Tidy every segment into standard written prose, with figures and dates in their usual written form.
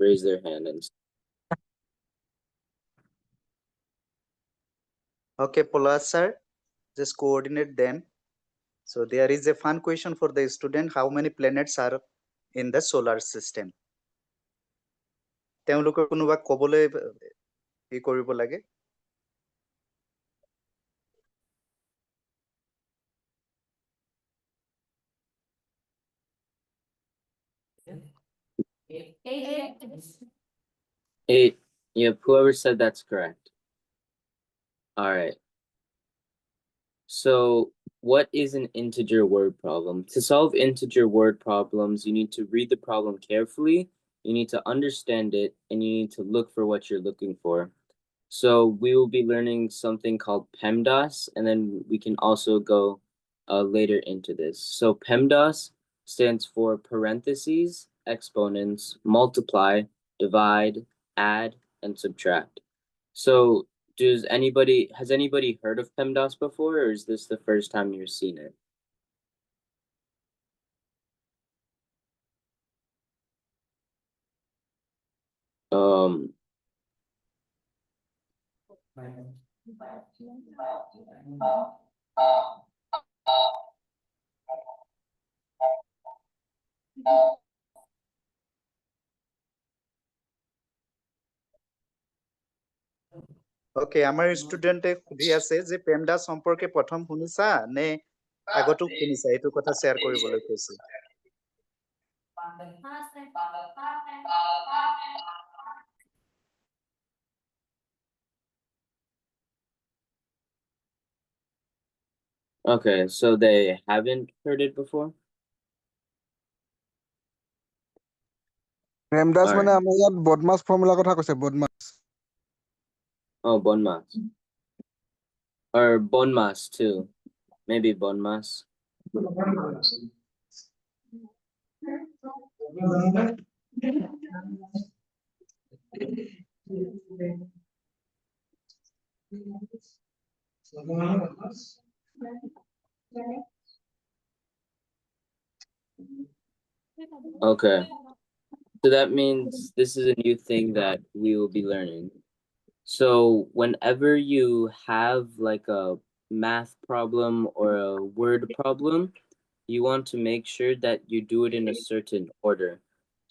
raise their hand and Okay, Polas sir, just coordinate them. So there is a fun question for the student. How many planets are in the solar system? তেওঁলোকে কোনোবা কবলৈ ই কৰিব লাগে। Eight. Yep, whoever said that's correct. All right. So what is an integer word problem? To solve integer word problems, you need to read the problem carefully, you need to understand it, and you need to look for what you're looking for. So we will be learning something called PEMDAS, and then we can also go later into this. So PEMDAS stands for parentheses, exponents, multiply, divide, add, and subtract. So has anybody heard of PEMDAS before, or is this the first time you're seeing it? ওকে, আমার স্টুডেন্টে সুধি আছে যে পেমডাস সম্পর্কে প্রথম শুনিছা নে আগতো শুনিছা, এইটো কথা শেয়ার কৰিবলৈ কৈছে। Okay, so they haven't heard it before? PEMDAS Alright. মানে আমাৰ ইয়াত বদমাছ ফৰ্মুলা কথা কৈছে, বদমাছ। Oh, bonmas. Or bonmas too. Maybe bonmas. Okay. So that means this is a new thing that we will be learning. So whenever you have like a math problem or a word problem, you want to make sure that you do it in a certain order.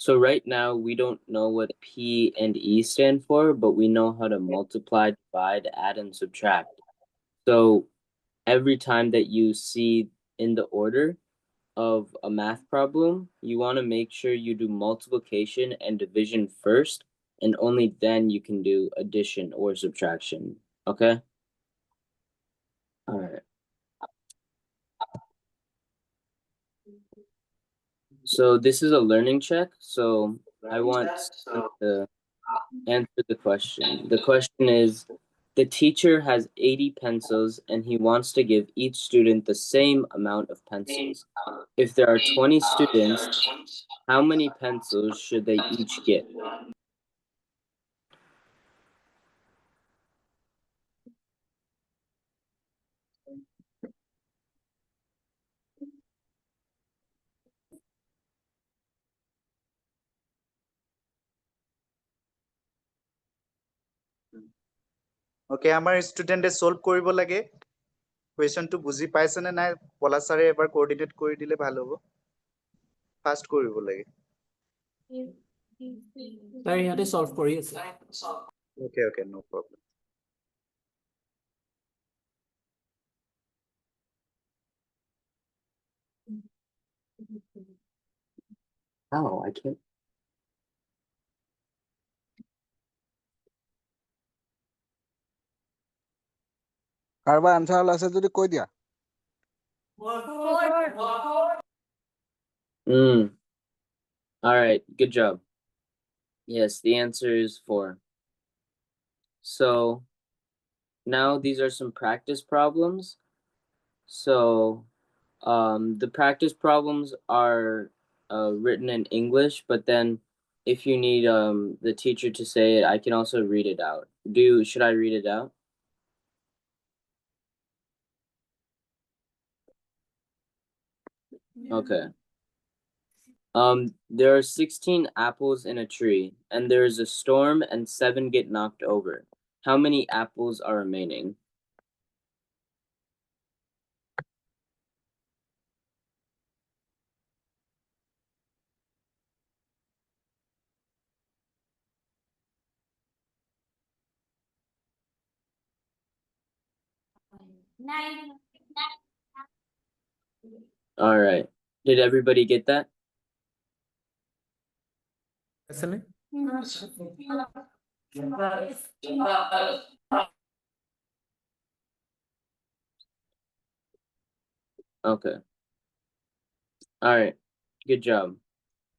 So right now we don't know what P and E stand for, but we know how to multiply, divide, add, and subtract. So every time that you see in the order of a math problem, you want to make sure you do multiplication and division first, and only then you can do addition or subtraction. Okay? All right. So this is a learning check. So I want to answer the question. The question is, the teacher has 80 pencils and he wants to give each student the same amount of pencils. If there are 20 students, how many pencils should they each get? ওকে, আমাৰ স্টুডেন্টে solve কৰিব লাগে। কুৱেশ্যনটো বুজি পাইছে নে নাই পলাশ ছাৰে এবাৰ coordinate কৰি দিলে ভাল হ'ব। ফাষ্ট কৰিব লাগে। Sir, ইহঁতে solve কৰি আছে। Okay okay, no problem. Oh, I can't. কাৰোবাৰ আনসাৰ ওলাইছে যদি কৈ দিয়া। All right, good job. Yes, the answer is 4. So now these are some practice problems. So the practice problems are written in English, but then if you need the teacher to say it, I can also read it out. Should I read it out? Okay. There are 16 apples in a tree, and there is a storm and 7 get knocked over. How many apples are remaining? All right. Did everybody get that? Okay. All right. Good job.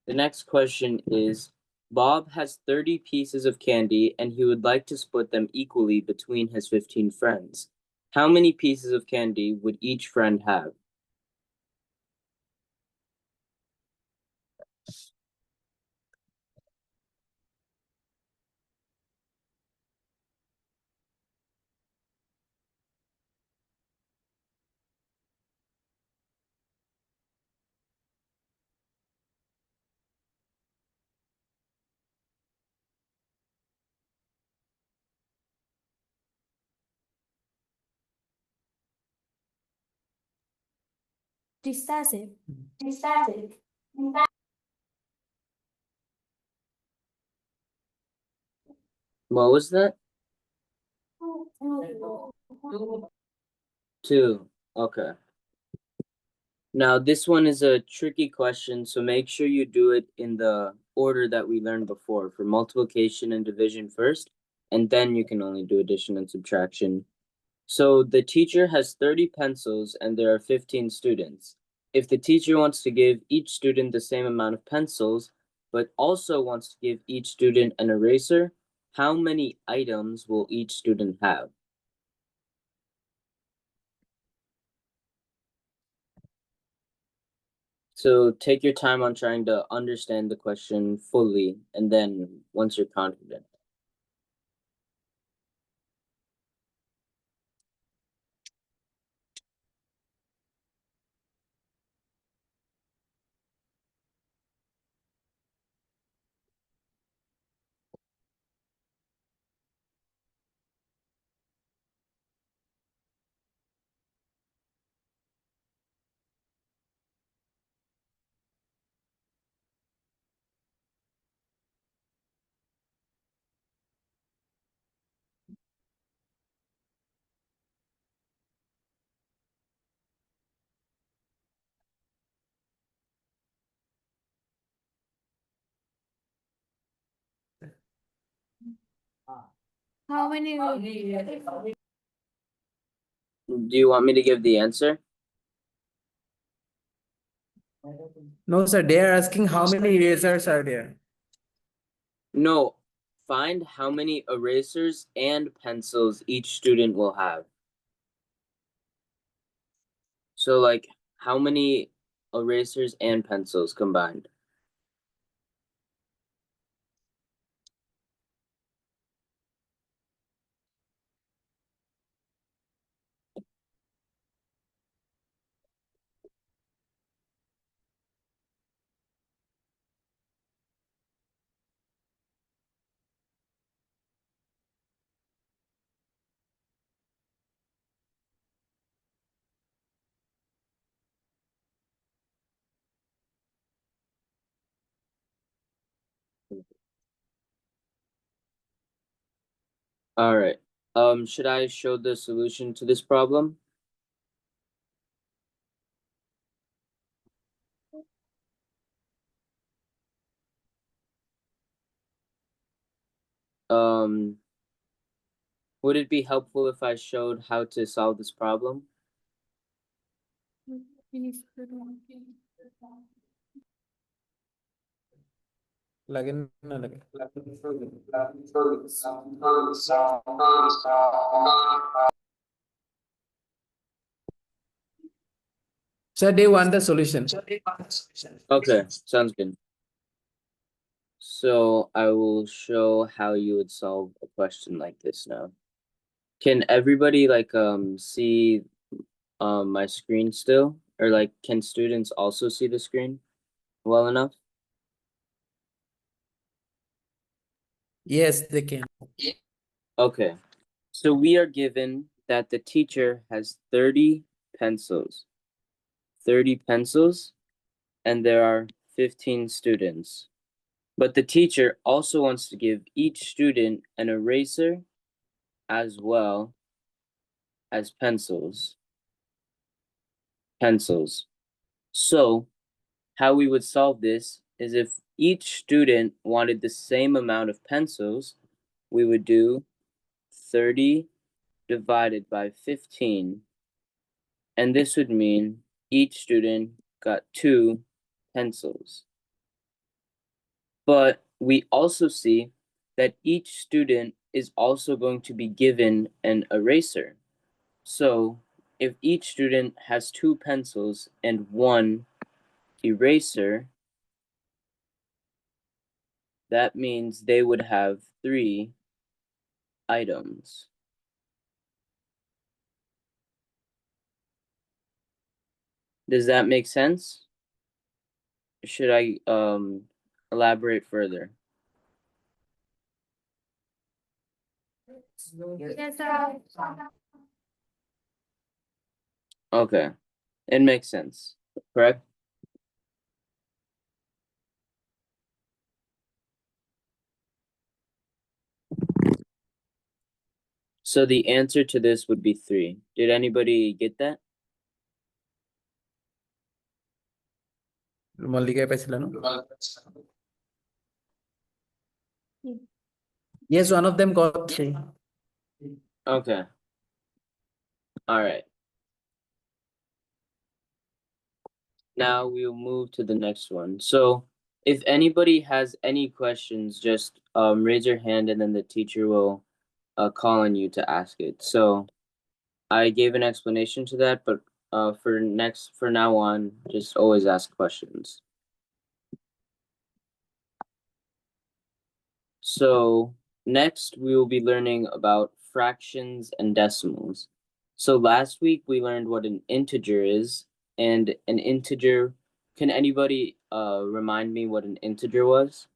The next question is Bob has 30 pieces of candy and he would like to split them equally between his 15 friends. How many pieces of candy would each friend have? Decisive. What was that? 2. Okay. Now, this one is a tricky question, so make sure you do it in the order that we learned before for multiplication and division first, and then you can only do addition and subtraction. So the teacher has 30 pencils and there are 15 students. If the teacher wants to give each student the same amount of pencils, but also wants to give each student an eraser, how many items will each student have? So take your time on trying to understand the question fully, and then once you're confident. How many? Do you want me to give the answer? No, sir, they are asking how many erasers are there. No. Find how many erasers and pencils each student will have. So, like, how many erasers and pencils combined? All right. Should I show the solution to this problem? Um, would it be helpful if I showed how to solve this problem? Lagin na lagin. Sir, they want the solution. Okay, sounds good. So I will show how you would solve a question like this now. Can everybody see my screen still? Or like can students also see the screen well enough? Yes, they can. Okay. So we are given that the teacher has 30 pencils. 30 pencils, and there are 15 students. But the teacher also wants to give each student an eraser as well as pencils. So, how we would solve this is if each student wanted the same amount of pencils, we would do 30 divided by 15. And this would mean each student got 2 pencils. But we also see that each student is also going to be given an eraser. So if each student has 2 pencils and 1 eraser, that means they would have 3 items. Does that make sense? Should I elaborate further? Yes, sir. Okay, it makes sense, correct? So the answer to this would be 3. Did anybody get that? Mallika paisila no? Yes, one of them got 3. Okay. All right. Now we'll move to the next one. So if anybody has any questions, just raise your hand and then the teacher will call on you to ask it. So I gave an explanation to that, but for now on, just always ask questions. So next we will be learning about fractions and decimals. So last week we learned what an integer is, and an integer, can anybody remind me what an integer was?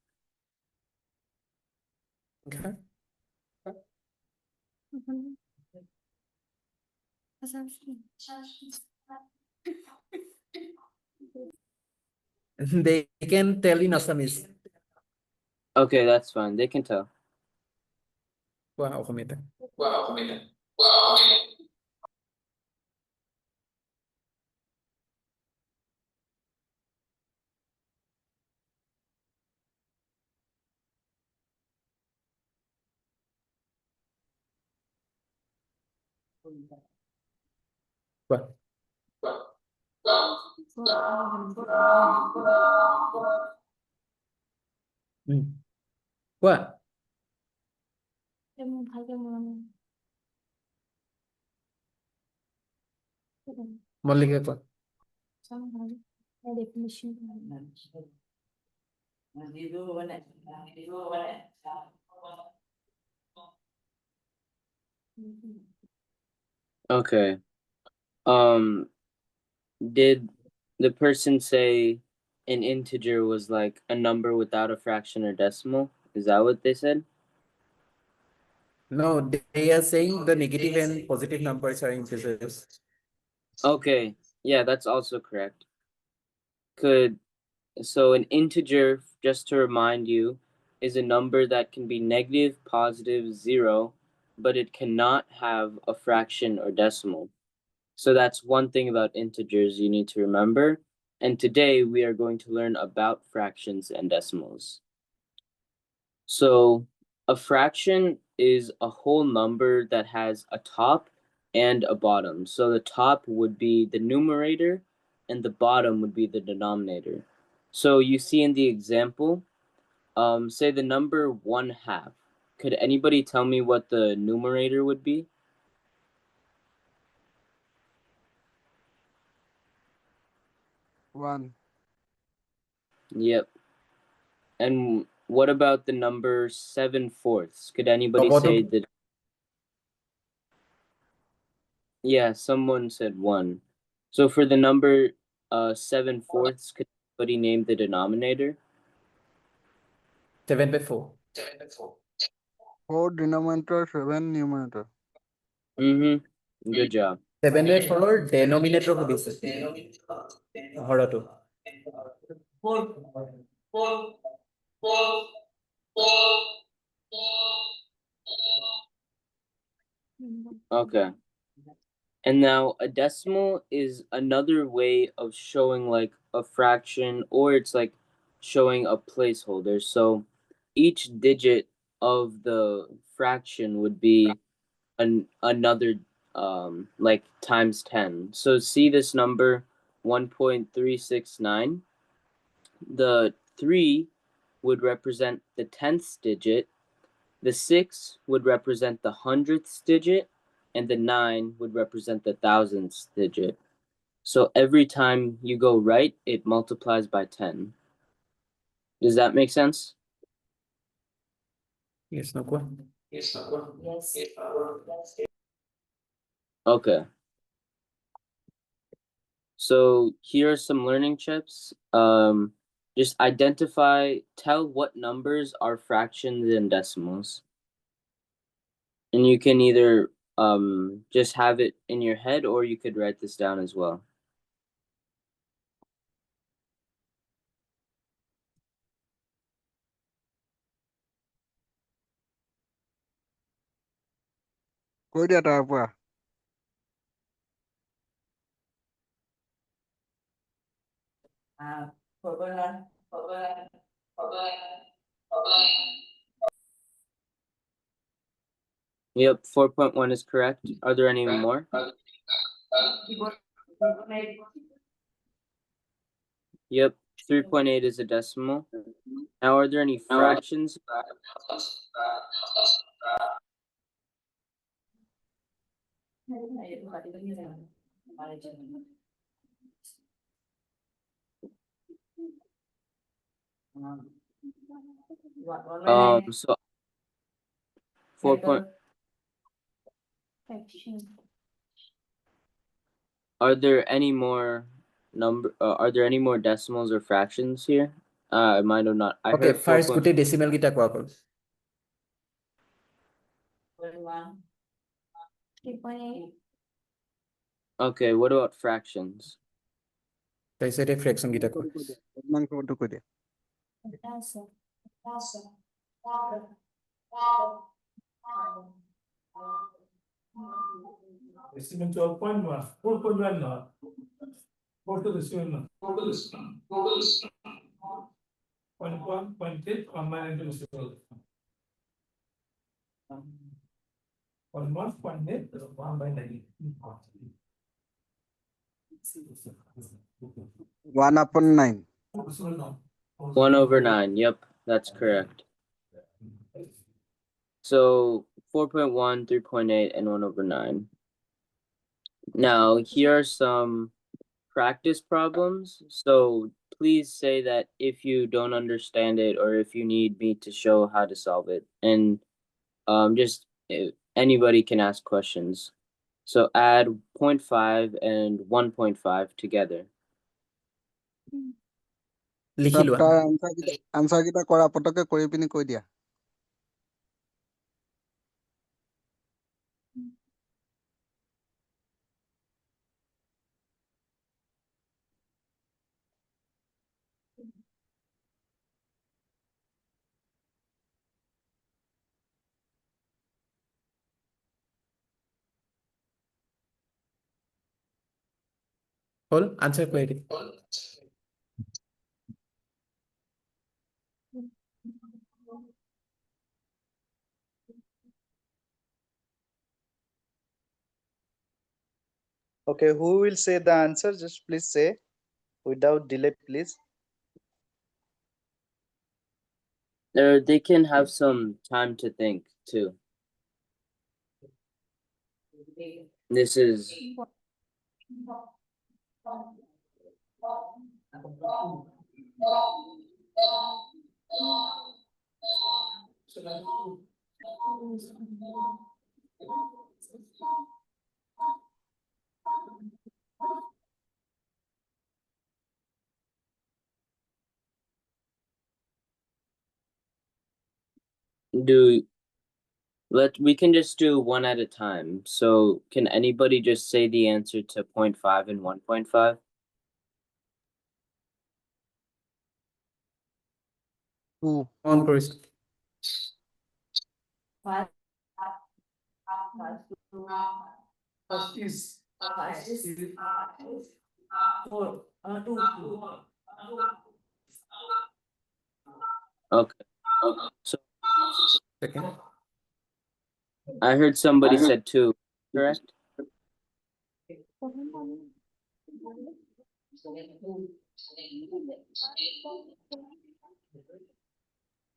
Okay. They can tell in Assamese. Okay, that's fine. They can tell. Wow, Kumita. Wow. What? Mallika ko. Okay. Did the person say an integer was like a number without a fraction or decimal? Is that what they said? No, they are saying the negative and positive numbers are integers. Okay, yeah, that's also correct. So an integer, just to remind you, is a number that can be negative, positive, 0, but it cannot have a fraction or decimal. So that's one thing about integers you need to remember. And today we are going to learn about fractions and decimals. So a fraction is a whole number that has a top and a bottom. So the top would be the numerator and the bottom would be the denominator. So you see in the example, say the number 1/2. Could anybody tell me what the numerator would be? One. Yep. And what about the number 7/4? Could anybody Bottom. say that? Yeah, someone said 1. So for the number 7/4, could anybody name the denominator? 7/4. 4 denominator, 7 numerator. Good job. 7/4 denominator সুধিছে হৰটো Okay. And now a decimal is another way of showing like a fraction, or it's like showing a placeholder. So each digit of the fraction would be another like times 10. So see this number 1.369. The 3 would represent the 10th digit, the 6 would represent the 100th digit, and the 9 would represent the 1000th digit. So every time you go right, it multiplies by 10. Does that make sense? yes নকোৱা Okay. So here are some learning chips. Just tell what numbers are fractions and decimals. And you can either just have it in your head, or you could write this down as well. কৈ দিয়া তাৰ পৰা। Yep, 4.1 is correct. Are there any more? Yep, 3.8 is a decimal. Now, are there any fractions? So 4. Are there any more are there any more decimals or fractions here? I might have not. I okay heard first 4. গোটেই decimal কিটা কোৱা অকল 3.8. Okay, what about fractions? তাৰপিছতে ফ্ৰেকশন কিটা কোৱা কৈ দিয়া ভগ্নাংশটো কৈ দিয়া। Decimal 12.1, 4.1 not. 4 to the decimal not. 0.1, 0.8, combine into decimal. 0.1, 0.8, 1 by 9. 1/9. 1/9. Yep, that's correct. So 4.1, 3.8, and 1/9. Now, here are some practice problems. So please say that if you don't understand it, or if you need me to show how to solve it. And just anybody can ask questions. So add 0.5 and 1.5 together. লিখি লোৱা তাৰ answer কিটা কৰা পটকে কৰি পিনি কৈ দিয়া। হল আনসার কৰি দি Okay, who will say the answer? Just please say without delay, please. They can have some time to think too. This is do We can just do one at a time. So can anybody just say the answer to 0.5 and 1.5? 2. On কৰিছো First is four. Two. Okay. So second I heard somebody said 2, correct?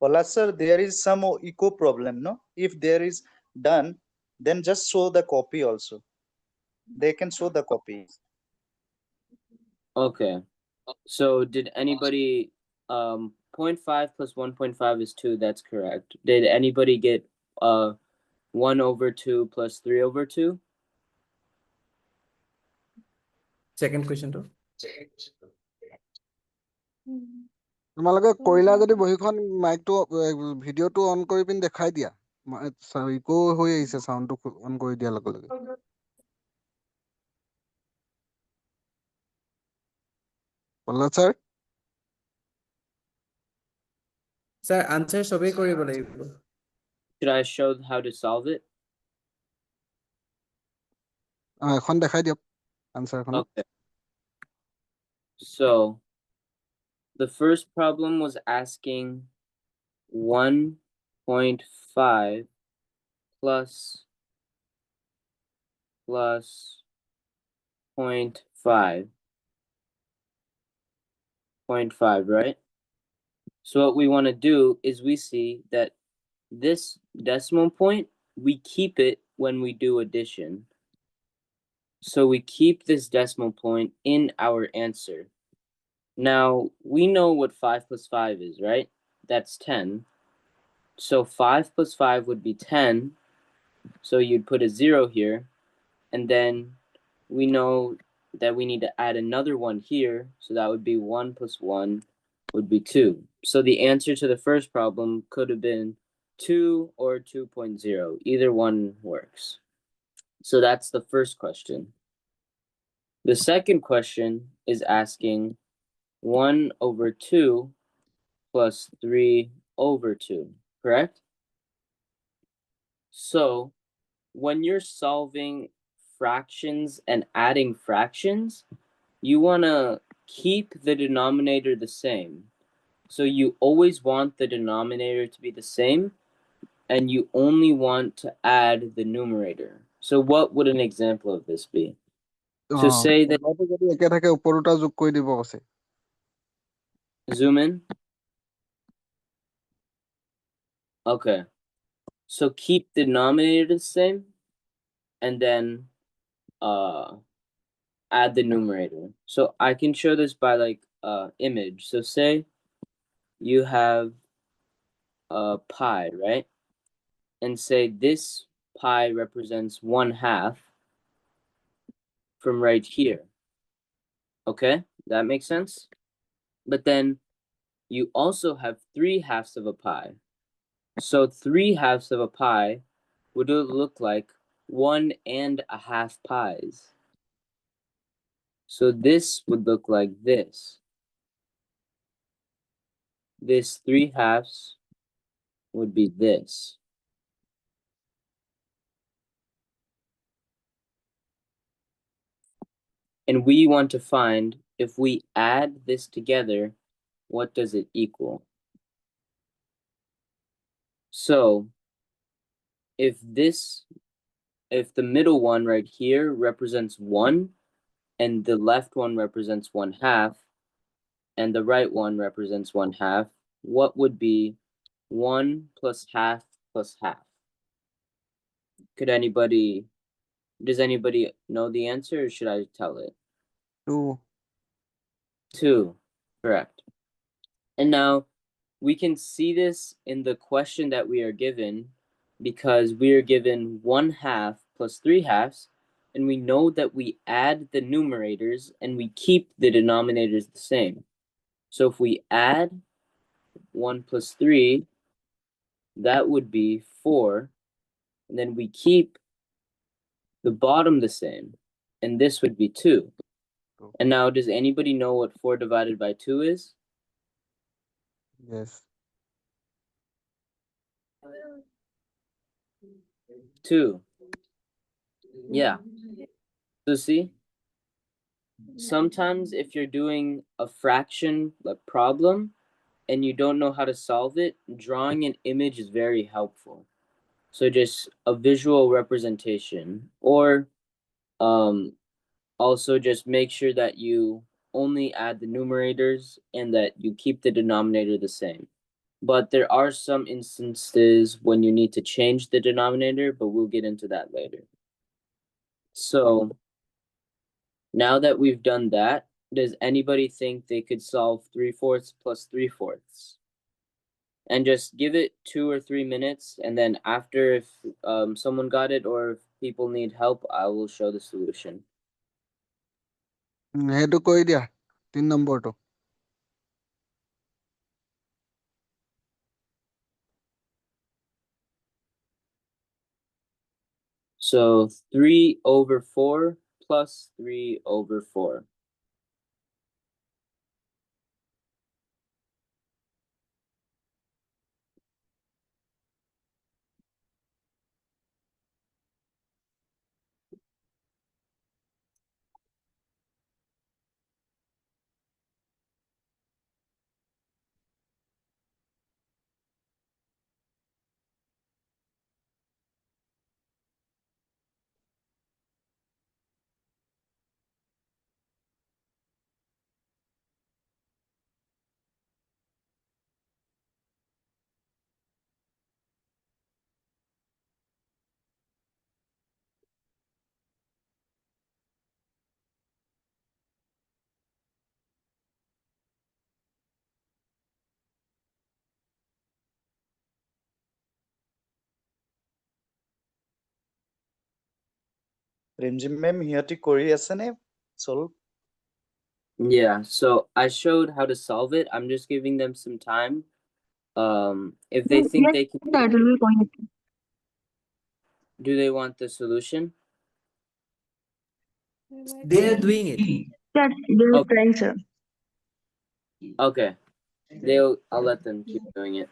Polas sir, there is some echo problem, no? If there is done, then just show the copy also. They can show the copy. Okay. So did anybody 0.5 plus 1.5 is 2, that's correct. Did anybody get 1/2 plus 3/2? second question to তোমালোকে কৰিলা যদি বহিখন মাইকটো ভিডিঅ'টো on কৰি পিনি দেখাই দিয়া eco হৈ আহিছে সাউন্ডটো অন কৰি দিয়াৰ লগে লগে পল্লৱ ছাৰ sir answer সবেই কৰিব লাগিব Should I show how to solve it? এখন দেখাই দিয়ক আনসাৰখন Okay. So the first problem was asking 1.5 plus 0.5. 0.5, right? So what we want to do is we see that this decimal point, we keep it when we do addition. So we keep this decimal point in our answer. Now, we know what 5 plus 5 is, right? That's 10. So 5 plus 5 would be 10. So you'd put a 0 here. And then we know that we need to add another one here. So that would be 1 plus 1 would be 2. So the answer to the first problem could have been 2 or 2.0. Either one works. So that's the first question. The second question is asking 1/2 plus 3/2, correct? So when you're solving fractions and adding fractions, you want to keep the denominator the same. So you always want the denominator to be the same, and you only want to add the numerator. So what would an example of this be? So say that, তলৰটো যদি একে থাকে ওপৰ দুটা যোগ কৰি দিব কৈছে zoom in. Okay. So keep the denominator the same, and then add the numerator. So I can show this by like image. So say you have a pi, right? And say this pi represents 1/2 from right here. Okay, that makes sense? But then you also have 3/2 of a pi. So 3/2 of a pi would look like 1.5 pies. So this would look like this. This 3/2 would be this. And we want to find, if we add this together, what does it equal? So if the middle one right here represents 1, and the left one represents 1/2, and the right one represents 1/2, what would be 1 plus half plus half? Does anybody know the answer, or should I tell it? 2 2, correct. And now we can see this in the question that we are given, because we are given 1/2 plus 3/2, and we know that we add the numerators and we keep the denominators the same. So if we add 1 plus 3, that would be 4, and then we keep the bottom the same, and this would be 2. And now, does anybody know what 4 divided by 2 is? Yes. 2. Yeah. So see, sometimes if you're doing a fraction problem and you don't know how to solve it, drawing an image is very helpful. So just a visual representation, or also just make sure that you only add the numerators and that you keep the denominator the same. But there are some instances when you need to change the denominator, but we'll get into that later. So now that we've done that, does anybody think they could solve 3/4 plus 3/4? And just give it 2 or 3 minutes, and then after, if someone got it or if people need help, I will show the solution. সেইটো কৰি দিয়া 3 নম্বৰটো So 3/4 plus 3/4. Rimjhim মেম সিহঁতি কৰি আছে নে solve? Yeah, so I showed how to solve it. I'm just giving them some time. If they think Yes, they can, sir, we will going to. do they want the solution? They are doing it. Yes, they are Okay. trying, sir. Okay. I'll let them keep doing it.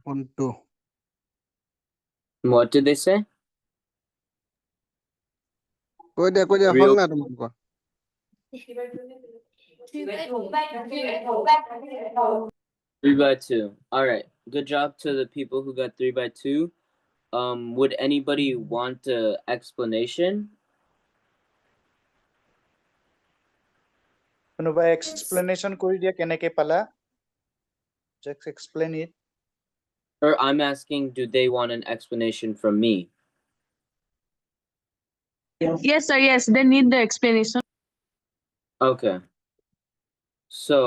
Point 2 What did they say? কৈ দিয়া হ'ল Real না তোমালোকৰ 3/2. All right. Good job to the people who got 3/2. Would anybody want an explanation? কোনোবাই explanation কৰি দিয়া কেনেকে পালা? Just explain it. Or I'm asking, do they want an explanation from me? Yes, sir, yes, they need the explanation. Okay. So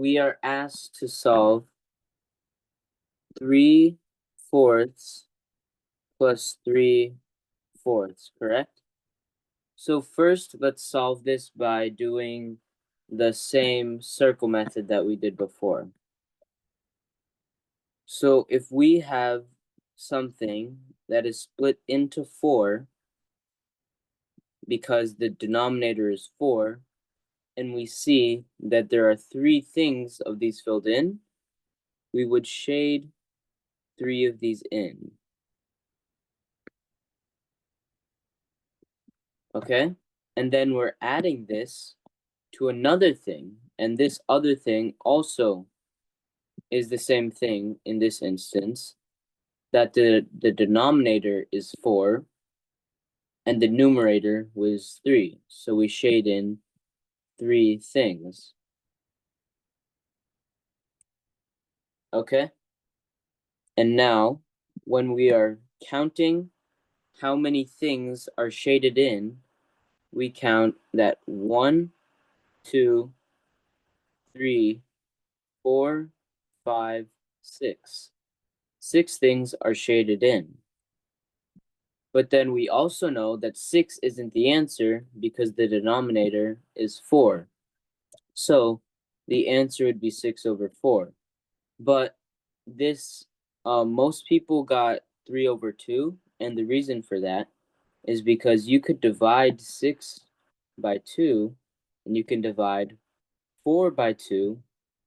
we are asked to solve 3/4 plus 3/4, correct? So first, let's solve this by doing the same circle method that we did before. So if we have something that is split into 4 because the denominator is 4, and we see that there are 3 things of these filled in, we would shade 3 of these in. Okay? And then we're adding this to another thing, and this other thing also is the same thing in this instance, that the denominator is 4 and the numerator was 3. So we shade in 3 things. Okay? And now, when we are counting how many things are shaded in, we count that 1, 2, 3, 4, 5, 6. 6 things are shaded in. But then we also know that 6 isn't the answer because the denominator is 4. So the answer would be 6 over 4. But this, most people got 3 over 2. And the reason for that is because you could divide 6 by 2 and you can divide 4 by 2.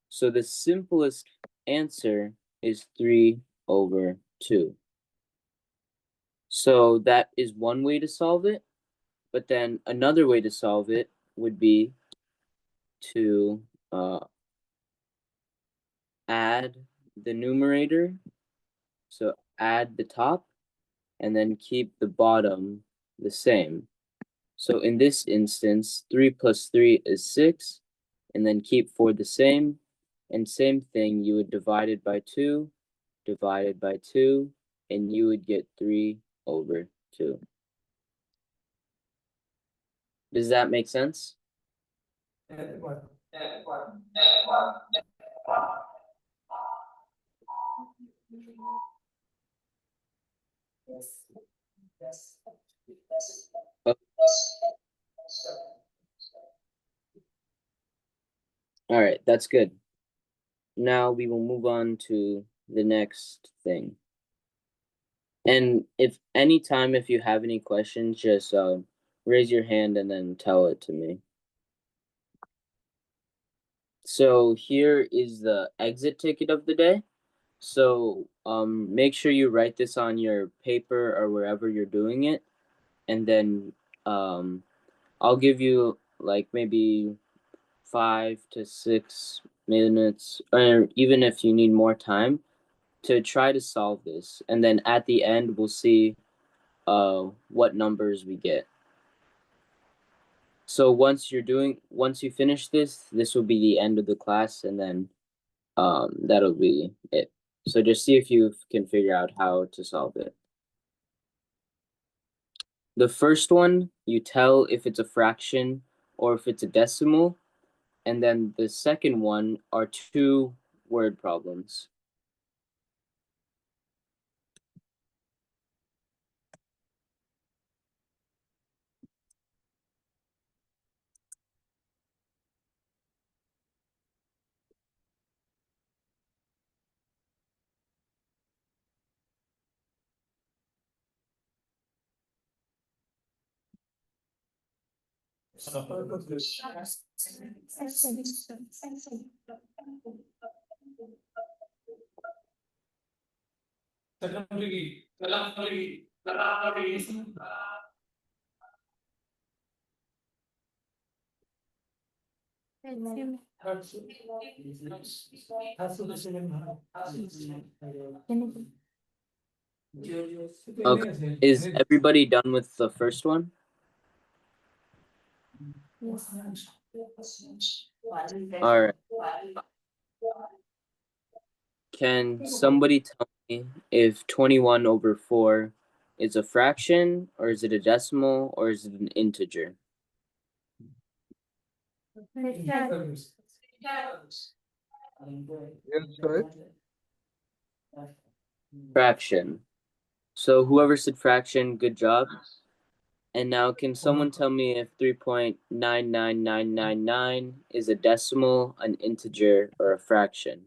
So the simplest answer is 3 over 2. So that is one way to solve it. But then another way to solve it would be to add the numerator. So add the top and then keep the bottom the same. So in this instance, 3 plus 3 is 6, and then keep 4 the same. And same thing, you would divide it by 2, divided by 2, and you would get 3 over 2. Does that make sense? All right, that's good. Now we will move on to the next thing. And if you have any questions, just raise your hand and then tell it to me. So here is the exit ticket of the day. So make sure you write this on your paper or wherever you're doing it, and then I'll give you like maybe 5 to 6 minutes, or even if you need more time, to try to solve this. And then at the end, we'll see what numbers we get. So once you finish this will be the end of the class, and then that'll be it. So just see if you can figure out how to solve it. The first one, you tell if it's a fraction or if it's a decimal. And then the second one are 2 word problems. Okay. Is everybody done with the first one? All right. Can somebody tell me if 21 over 4 is a fraction, or is it a decimal, or is it an integer? Yes, right? Fraction. So whoever said fraction, good job. And now can someone tell me if 3.99999 is a decimal, an integer, or a fraction?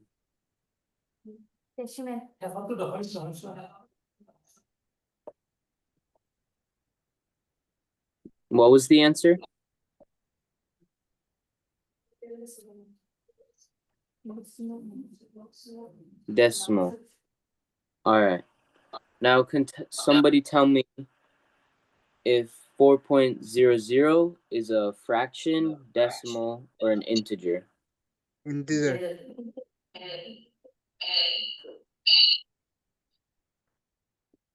What was the answer? Decimal. All right. Now, can somebody tell me if 4.00 is a fraction, decimal, or an integer? Integer.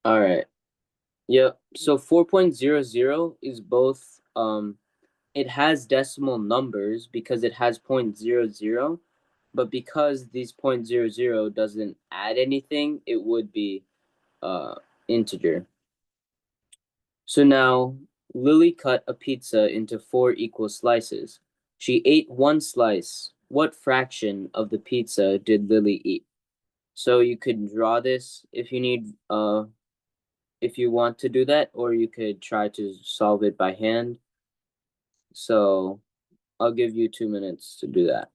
All right. Yep. So 4.00 is both it has decimal numbers because it has 0.00, but because these 0.00 doesn't add anything, it would be integer. So now Lily cut a pizza into 4 equal slices. She ate one slice. What fraction of the pizza did Lily eat? So you could draw this if you need if you want to do that, or you could try to solve it by hand. So I'll give you 2 minutes to do that.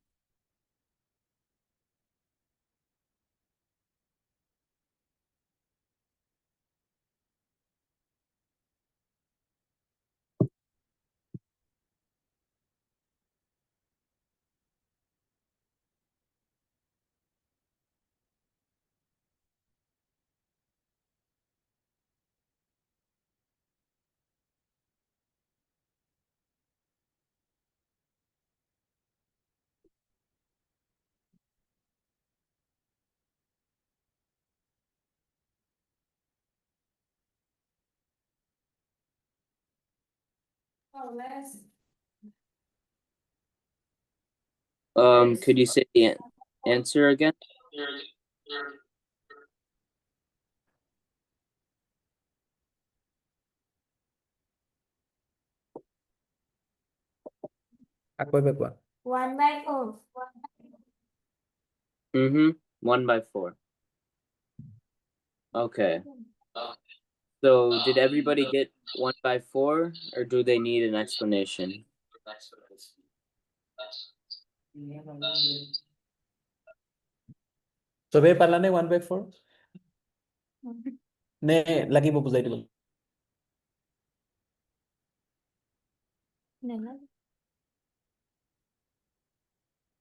Could you say the answer again? আকৌ এবাৰ কোৱা 1/4. 1/4. Okay. So did everybody get 1/4, or do they need an explanation? চবেই পালানে 1/4 নে লাগিব বুজাই দিব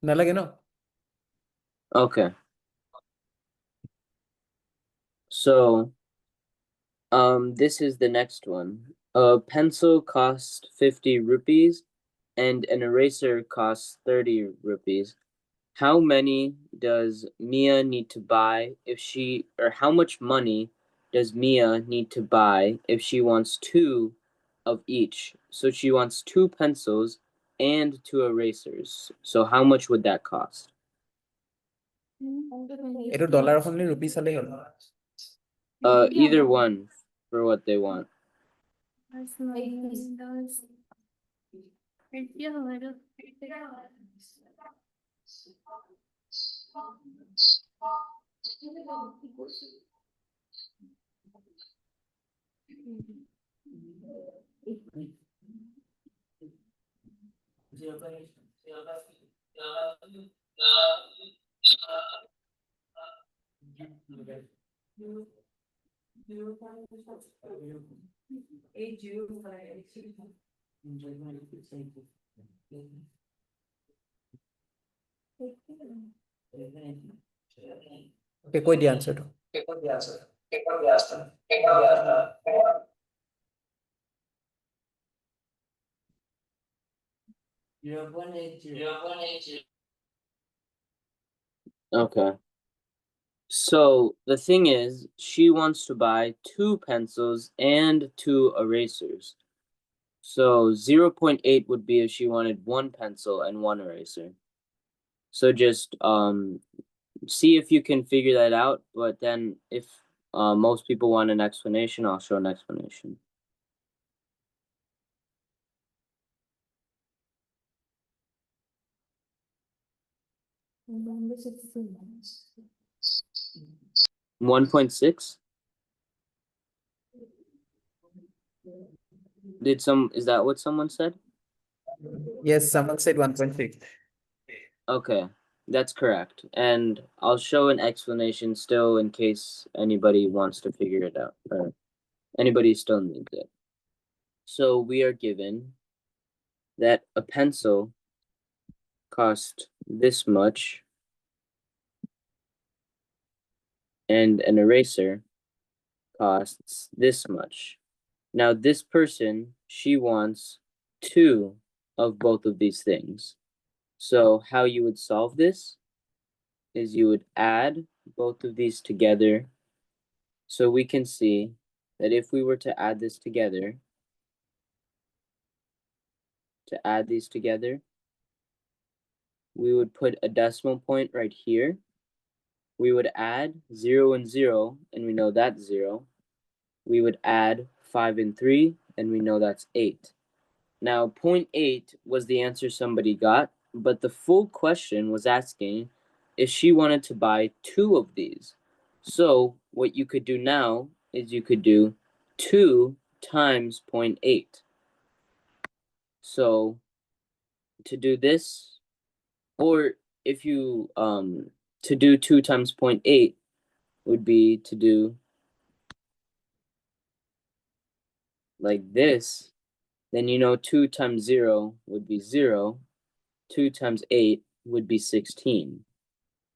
নালাগে ন Okay. So this is the next one. A pencil costs 50 rupees and an eraser costs 30 rupees. How many does Mia need to buy if she, or how much money does Mia need to buy if she wants 2 of each? So she wants 2 pencils and 2 erasers. So how much would that cost? এইটো ডলাৰৰ সলনি rupee চালেই হ'ল Either one for what they want. Okay, কৈ দিয়া আনসাৰটো Okay. So the thing is, she wants to buy 2 pencils and 2 erasers. So 0.8 would be if she wanted 1 pencil and 1 eraser. So just see if you can figure that out, but then if most people want an explanation, I'll show an explanation. One 1.6? Is that what someone said? Yes, someone said 1.6 Okay, that's correct. And I'll show an explanation still in case anybody wants to figure it out, or anybody still needs it. So we are given that a pencil cost this much, and an eraser costs this much. Now this person, she wants 2 of both of these things. So how you would solve this is you would add both of these together. So we can see that if we were to add this together, we would put a decimal point right here. We would add 0 and 0, and we know that's 0. We would add 5 and 3, and we know that's 8. Now, 0.8 was the answer somebody got, but the full question was asking if she wanted to buy 2 of these. So what you could do now is you could do 2 times 0.8. So to do this, or if you to do 2 times 0.8 would be to do like this, then you know 2 times 0 would be 0, 2 times 8 would be 16.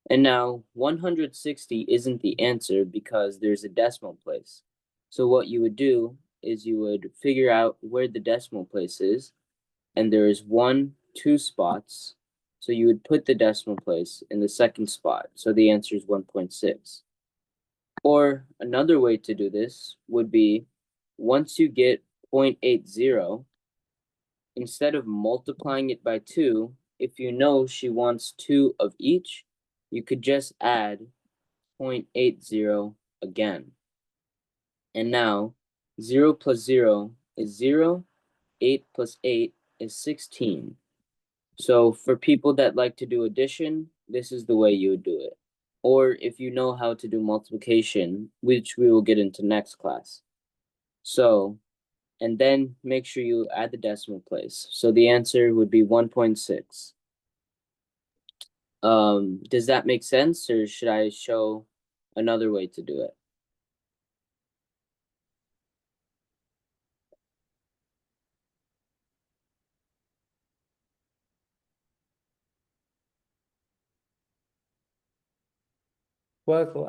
And now 160 isn't the answer because there's a decimal place. So what you would do is you would figure out where the decimal place is, and there is 1, 2 spots. So you would put the decimal place in the second spot. So the answer is 1.6. Or another way to do this would be once you get 0.80, instead of multiplying it by 2, if you know she wants 2 of each, you could just add 0.80 again. And now 0 plus 0 is 0, 8 plus 8 is 16. So for people that like to do addition, this is the way you would do it. Or if you know how to do multiplication, which we will get into next class. So, and then make sure you add the decimal place. So the answer would be 1.6. Does that make sense, or should I show another way to do it? কোৱা কোৱা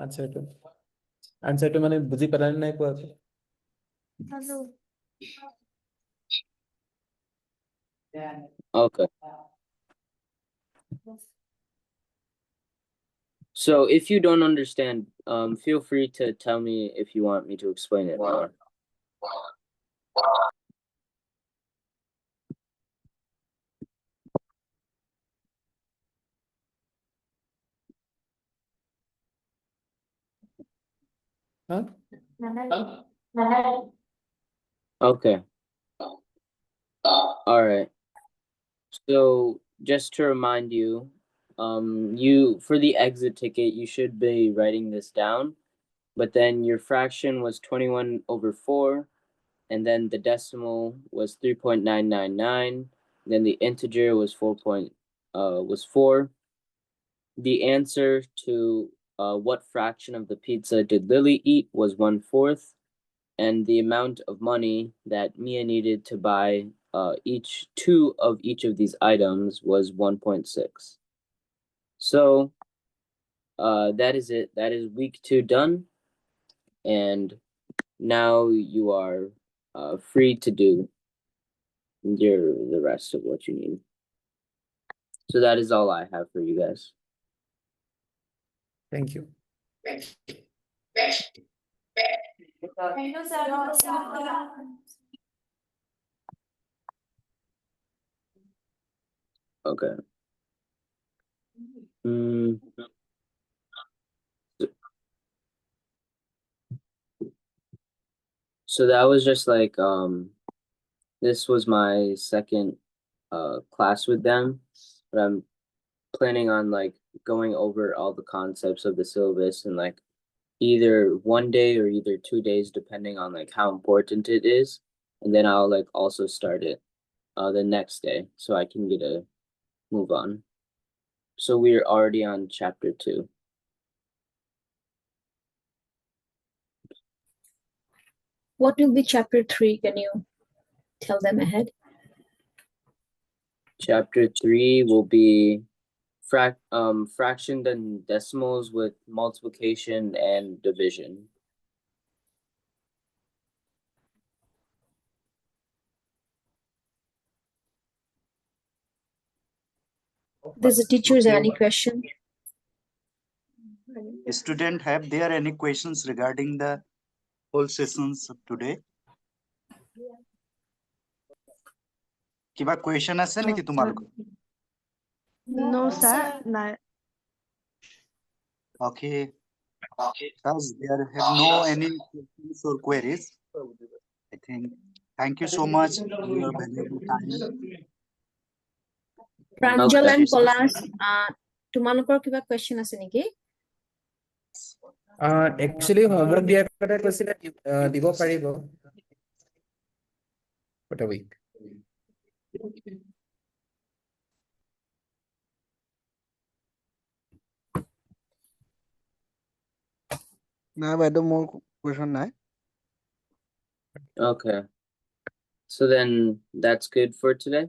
আনসাৰটো মানে বুজি পালা নে নাই কোৱা Hello. Okay. So if you don't understand, feel free to tell me if you want me to explain it more. Huh? Okay. All right. So just to remind you, you for the exit ticket, you should be writing this down, but then your fraction was 21/4, and then the decimal was 3.999, then the integer was 4. The answer to what fraction of the pizza did Lily eat was 1/4, and the amount of money that Mia needed to buy each 2 of each of these items was 1.6. So that is it. That is week 2 done, and now you are free to do the rest of what you need. So that is all I have for you guys. Thank you. Hello, sir. Okay. So that was just like this was my second class with them, but I'm planning on like going over all the concepts of the syllabus in like either one day or either 2 days, depending on like how important it is, and then I'll like also start it the next day so I can get a move on. So we're already on chapter 2. What will be chapter 3? Can you tell them ahead? Chapter 3 will be fraction and decimals with multiplication and division. Does the teachers have Okay. any question? Student, have there any questions regarding the whole sessions of today? Kiba question আছে নেকি তোমালোকৰ? No, sir. No. Okay. Thus, there have no any questions or queries. I think. Thank you so much for your valuable time. Pranjal Okay. and Polas, তোমালোকৰ কিবা question আছে নেকি? Actually, homework দিয়াৰ কথা কৈছিলে দিব পাৰিব for the week. নাই বাইদেউ মোৰ question নাই। Okay. So then that's good for today.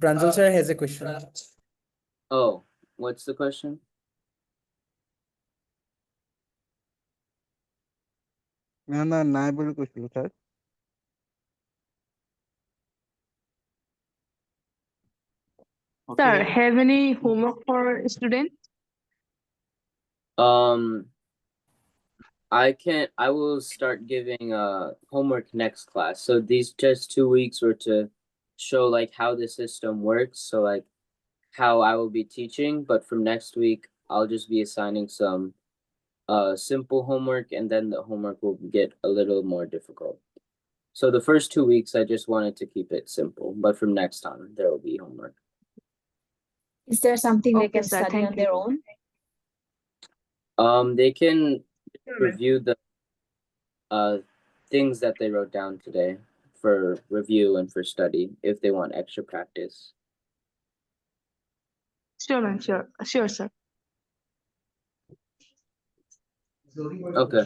Pranjal sir has a question. Oh, what's the question? নাই বুলি কৈছিলো sir. Sir, Okay. have any homework for students? I will start giving homework next class. So these just 2 weeks were to show like how the system works. So like how I will be teaching, but from next week I'll just be assigning some simple homework, and then the homework will get a little more difficult. So the first 2 weeks I just wanted to keep it simple, but from next time there will be homework. Is there something they Okay, can sir, study thank on you. their own? They can review the things that they wrote down today for review and for study if they want extra practice. Sure, ma'am. Sure, sir. Okay.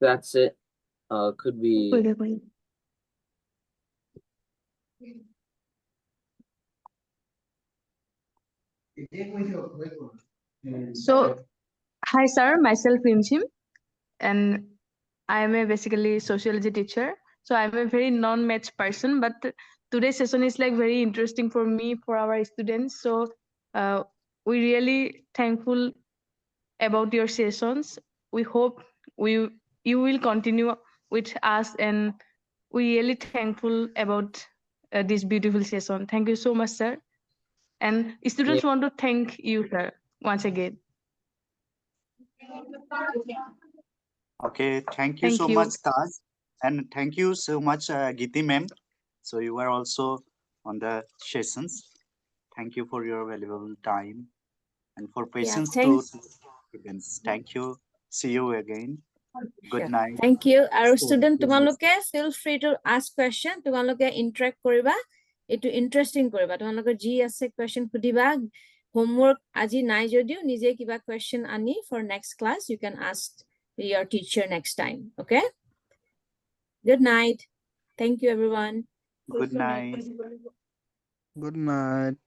That's it. Could we? So, hi, sir. Myself, Rimchim, and I am a basically sociology teacher. So I'm a very non-maths person, but today's session is like very interesting for me, for our students. So we really thankful about your sessions. We hope you will continue with us, and we really thankful about this beautiful session. Thank you so much, sir. And students want to thank you, sir, once again. Okay. Thank you Thank so you. much, Taj. And thank you so much, Giti ma'am. So you were also on the sessions. Thank you for your valuable time and for patience to thanks. students. Thank you. See you again. Good Sure. night. Thank you. Our So, student, business. তোমালোকে feel free to ask question. তোমালোকে interact কৰিবা. এইটো interesting কৰিবা. তোমালোকৰ যি আছে question সুধিবা. Homework আজি নাই যদিও নিজে কিবা question আনি for next class you can ask your teacher next time. Okay? Good night. Thank you, everyone. Good night. Good night.